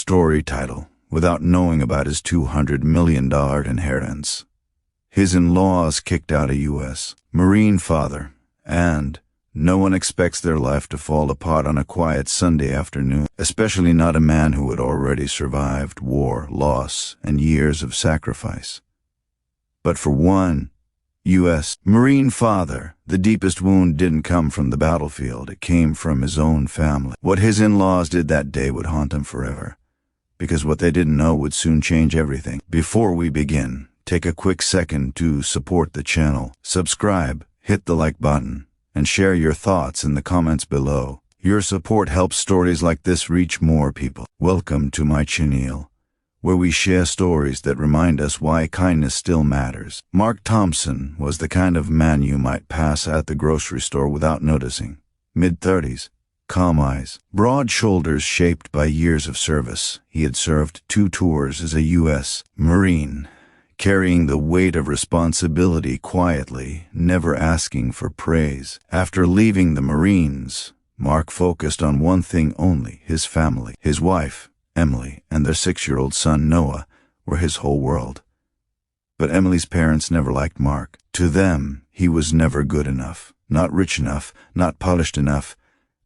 story title without knowing about his $200 million inheritance. His in-laws kicked out a U.S. Marine father, and no one expects their life to fall apart on a quiet Sunday afternoon, especially not a man who had already survived war, loss, and years of sacrifice. But for one U.S. Marine father, the deepest wound didn't come from the battlefield, it came from his own family. What his in-laws did that day would haunt him forever, because what they didn't know would soon change everything. Before we begin, take a quick second to support the channel. Subscribe, hit the like button, and share your thoughts in the comments below. Your support helps stories like this reach more people. Welcome to my channel, where we share stories that remind us why kindness still matters. Mark Thompson was the kind of man you might pass at the grocery store without noticing. Mid-30s, calm eyes, broad shoulders shaped by years of service. He had served 2 tours as a U.S. Marine, carrying the weight of responsibility quietly, never asking for praise. After leaving the Marines, Mark focused on one thing only: his family. His wife, Emily, and their 6-year-old son, Noah, were his whole world. But Emily's parents never liked Mark. To them, he was never good enough, not rich enough, not polished enough,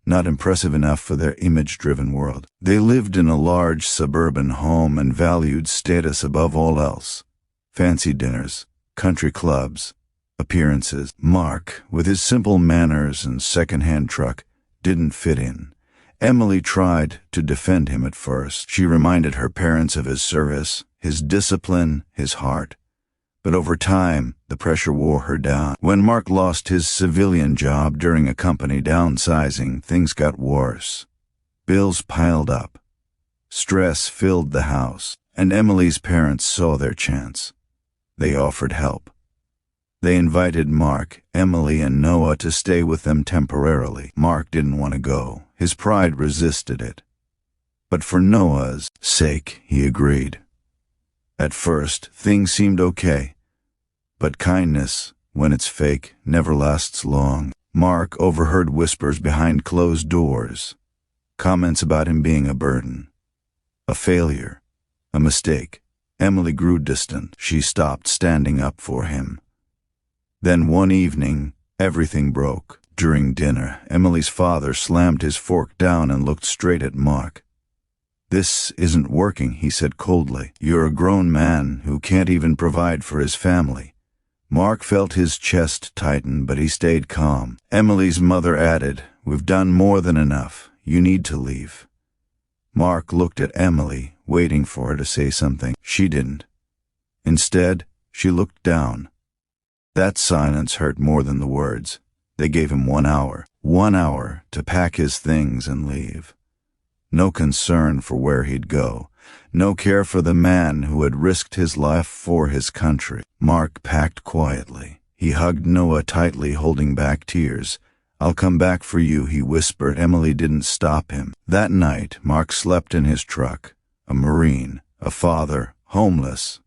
not impressive enough for their image-driven world. They lived in a large suburban home and valued status above all else. Fancy dinners, country clubs, appearances. Mark, with his simple manners and second-hand truck, didn't fit in. Emily tried to defend him at first. She reminded her parents of his service, his discipline, his heart. But over time, the pressure wore her down. When Mark lost his civilian job during a company downsizing, things got worse. Bills piled up. Stress filled the house, and Emily's parents saw their chance. They offered help. They invited Mark, Emily, and Noah to stay with them temporarily. Mark didn't want to go. His pride resisted it. But for Noah's sake, he agreed. At first, things seemed okay. But kindness, when it's fake, never lasts long. Mark overheard whispers behind closed doors. Comments about him being a burden, a failure, a mistake. Emily grew distant. She stopped standing up for him. Then one evening, everything broke. During dinner, Emily's father slammed his fork down and looked straight at Mark. "This isn't working," he said coldly. "You're a grown man who can't even provide for his family." Mark felt his chest tighten, but he stayed calm. Emily's mother added, "We've done more than enough. You need to leave." Mark looked at Emily, waiting for her to say something. She didn't. Instead, she looked down. That silence hurt more than the words. They gave him 1 hour. 1 hour to pack his things and leave. No concern for where he'd go. No care for the man who had risked his life for his country. Mark packed quietly. He hugged Noah tightly, holding back tears. "I'll come back for you," he whispered. Emily didn't stop him. That night, Mark slept in his truck. A Marine, a father, homeless.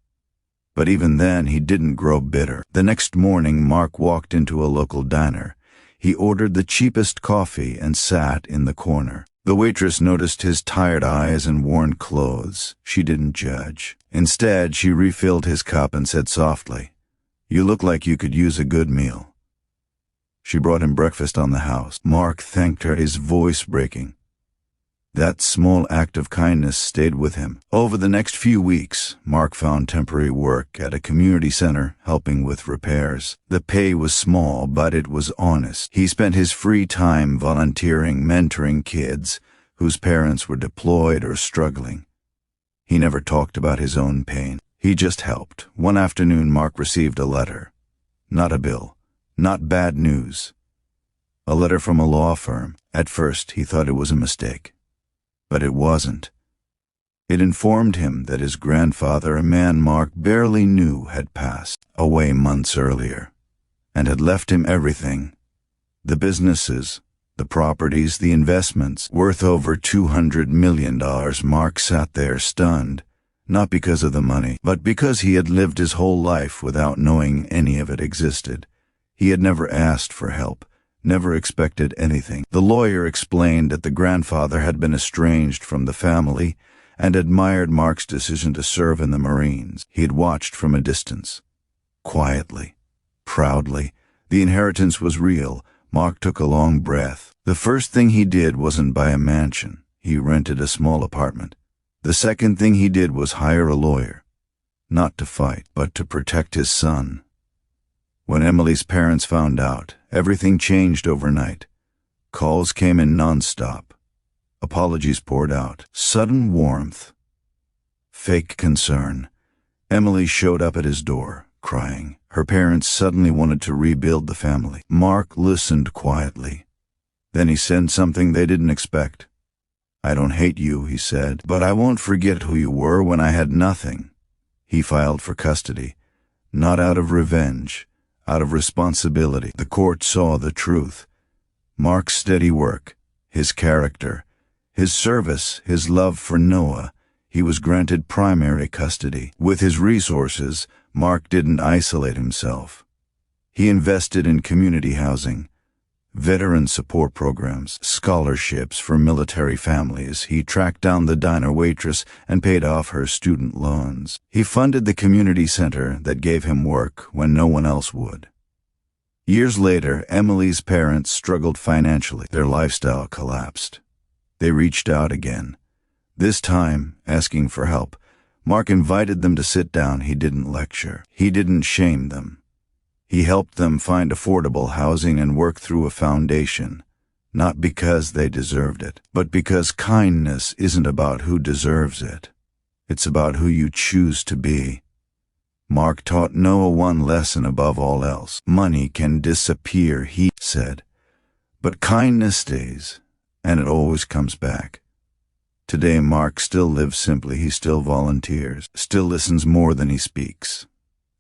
But even then, he didn't grow bitter. The next morning, Mark walked into a local diner. He ordered the cheapest coffee and sat in the corner. The waitress noticed his tired eyes and worn clothes. She didn't judge. Instead, she refilled his cup and said softly, "You look like you could use a good meal." She brought him breakfast on the house. Mark thanked her, his voice breaking. That small act of kindness stayed with him. Over the next few weeks, Mark found temporary work at a community center, helping with repairs. The pay was small, but it was honest. He spent his free time volunteering, mentoring kids whose parents were deployed or struggling. He never talked about his own pain. He just helped. One afternoon, Mark received a letter. Not a bill. Not bad news. A letter from a law firm. At first, he thought it was a mistake. But it wasn't. It informed him that his grandfather, a man Mark barely knew, had passed away months earlier, and had left him everything. The businesses, the properties, the investments, worth over $200 million. Mark sat there stunned, not because of the money, but because he had lived his whole life without knowing any of it existed. He had never asked for help, never expected anything. The lawyer explained that the grandfather had been estranged from the family and admired Mark's decision to serve in the Marines. He had watched from a distance. Quietly, proudly, the inheritance was real. Mark took a long breath. The first thing he did wasn't buy a mansion. He rented a small apartment. The second thing he did was hire a lawyer. Not to fight, but to protect his son. When Emily's parents found out, everything changed overnight. Calls came in nonstop. Apologies poured out. Sudden warmth. Fake concern. Emily showed up at his door, crying. Her parents suddenly wanted to rebuild the family. Mark listened quietly. Then he said something they didn't expect. "I don't hate you," he said, "but I won't forget who you were when I had nothing." He filed for custody, not out of revenge, out of responsibility. The court saw the truth. Mark's steady work, his character, his service, his love for Noah. He was granted primary custody. With his resources, Mark didn't isolate himself. He invested in community housing, veteran support programs, scholarships for military families. He tracked down the diner waitress and paid off her student loans. He funded the community center that gave him work when no one else would. Years later, Emily's parents struggled financially. Their lifestyle collapsed. They reached out again, this time asking for help. Mark invited them to sit down. He didn't lecture. He didn't shame them. He helped them find affordable housing and work through a foundation, not because they deserved it, but because kindness isn't about who deserves it. It's about who you choose to be. Mark taught Noah one lesson above all else. Money can disappear, he said, but kindness stays, and it always comes back. Today, Mark still lives simply. He still volunteers, still listens more than he speaks.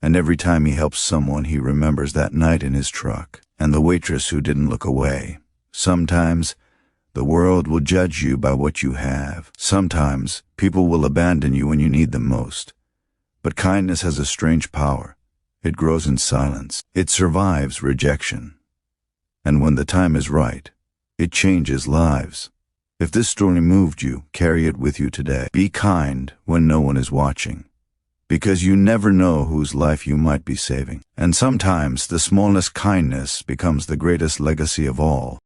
And every time he helps someone, he remembers that night in his truck and the waitress who didn't look away. Sometimes the world will judge you by what you have. Sometimes people will abandon you when you need them most. But kindness has a strange power. It grows in silence. It survives rejection. And when the time is right, it changes lives. If this story moved you, carry it with you today. Be kind when no one is watching, because you never know whose life you might be saving. And sometimes the smallest kindness becomes the greatest legacy of all.